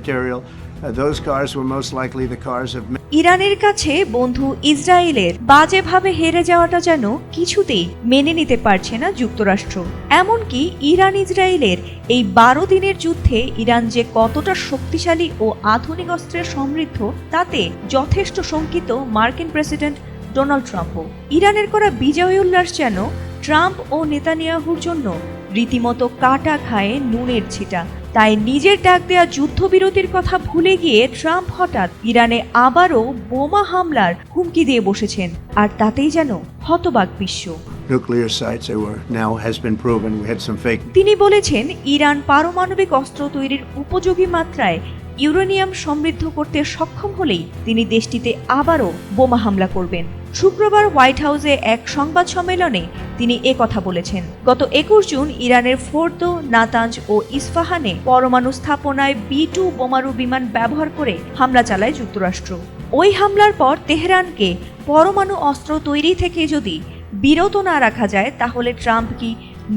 material. Those cars were most likely the cars of. ইরানের কাছে বন্ধু ইসরায়েলের বাজেভাবে হেরে যাওয়াটা যেন কিছুতেই মেনে নিতে পারছে না যুক্তরাষ্ট্র। এমনকি ইরান ইসরায়েলের এই 12 দিনের যুদ্ধে ইরান যে কতটা শক্তিশালী ও আধুনিক অস্ত্রের সমৃদ্ধ তাতে যথেষ্ট শঙ্কিত মার্কিন প্রেসিডেন্ট ডোনাল্ড ট্রাম্পও। ইরানের করা বিজয় উল্লাস যেন ট্রাম্প ও নেতানিয়াহুর জন্য রীতিমতো কাটা খায় নুনের ছিটা। তাই নিজের ডাক দেয়া যুদ্ধবিরতির কথা ভুলে গিয়ে ট্রাম্প হঠাৎ ইরানে আবারও বোমা হামলার হুমকি দিয়ে বসেছেন, আর তাতেই যেন হতবাক বিশ্ব। Nuclear sites now has been proven. We had some fake. তিনি বলেছেন ইরান পারমাণবিক অস্ত্র তৈরির উপযোগী মাত্রায় ইউরেনিয়াম সমৃদ্ধ করতে সক্ষম হলেই তিনি দেশটিতে আবারও বোমা হামলা করবেন। শুক্রবার হোয়াইট হাউসে এক সংবাদ সম্মেলনে তিনি কথা বলেছেন। গত 21 জুন ইরানের ফোর্দো, নাতাঞ্জ ও ইস্পাহানে পরমাণু স্থাপনায় B-2 বোমারু বিমান ব্যবহার করে হামলা চালায় যুক্তরাষ্ট্র। ওই হামলার পর তেহরানকে পরমাণু অস্ত্র তৈরি থেকে যদি বিরত না রাখা যায় তাহলে ট্রাম্প কি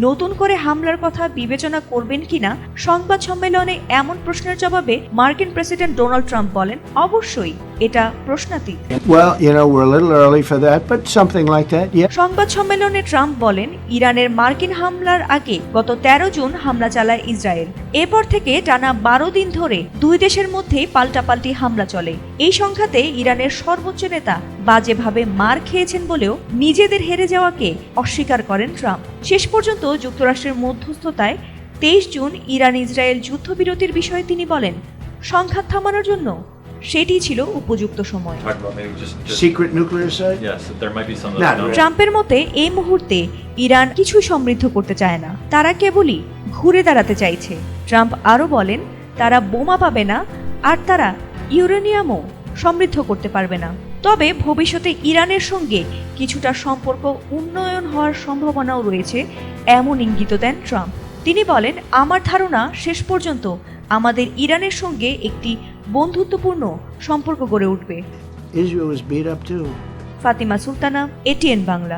নতুন করে হামলার কথা বিবেচনা করবেন কিনা সংবাদ সম্মেলনে এমন প্রশ্নের জবাবে মার্কিন প্রেসিডেন্ট ডোনাল্ড ট্রাম্প বলেন, অবশ্যই এটা প্রশ্নাতীত। Well, we're a little early for that, but something like that, yeah. সংবাদ সম্মেলনে ট্রাম্প বলেন, ইরানের মার্কিন হামলার আগে গত 13 জুন হামলা চালায় ইসরায়েল। এরপর থেকে টানা 12 দিন ধরে দুই দেশের মধ্যেই পাল্টাপাল্টি হামলা চলে। এই সংঘাতে ইরানের সর্বোচ্চ নেতা বাজেভাবে মার খেয়েছেন বলেও নিজেদের হেরে যাওয়াকে অস্বীকার করেন ট্রাম্প। শেষ পর্যন্ত যুক্তরাষ্ট্রের মধ্যস্থতায় 23 জুন ইরান ইসরায়েল যুদ্ধবিরতির বিষয়ে তিনি বলেন, সংঘাত থামানোর জন্য সেটি ছিল উপযুক্ত সময়। Secret nuclear site? Yes, there might be some Not that ট্রাম্পের মতে এই মুহূর্তে ইরান কিছুই সমৃদ্ধ করতে চায় না, তারা কেবলই ঘুরে দাঁড়াতে চাইছে। ট্রাম্প আরও বলেন, তারা বোমা পাবে না আর তারা ইউরেনিয়ামও সমৃদ্ধ করতে পারবে না। তবে ভবিষ্যতে ইরানের সঙ্গে কিছুটা সম্পর্ক উন্নয়ন হওয়ার সম্ভাবনাও রয়েছে এমন ইঙ্গিত দেন ট্রাম্প। তিনি বলেন, আমার ধারণা শেষ পর্যন্ত আমাদের ইরানের সঙ্গে একটি বন্ধুত্বপূর্ণ সম্পর্ক গড়ে উঠবে। Israel was beat up too. Fatima Sultana, ATN Bangla.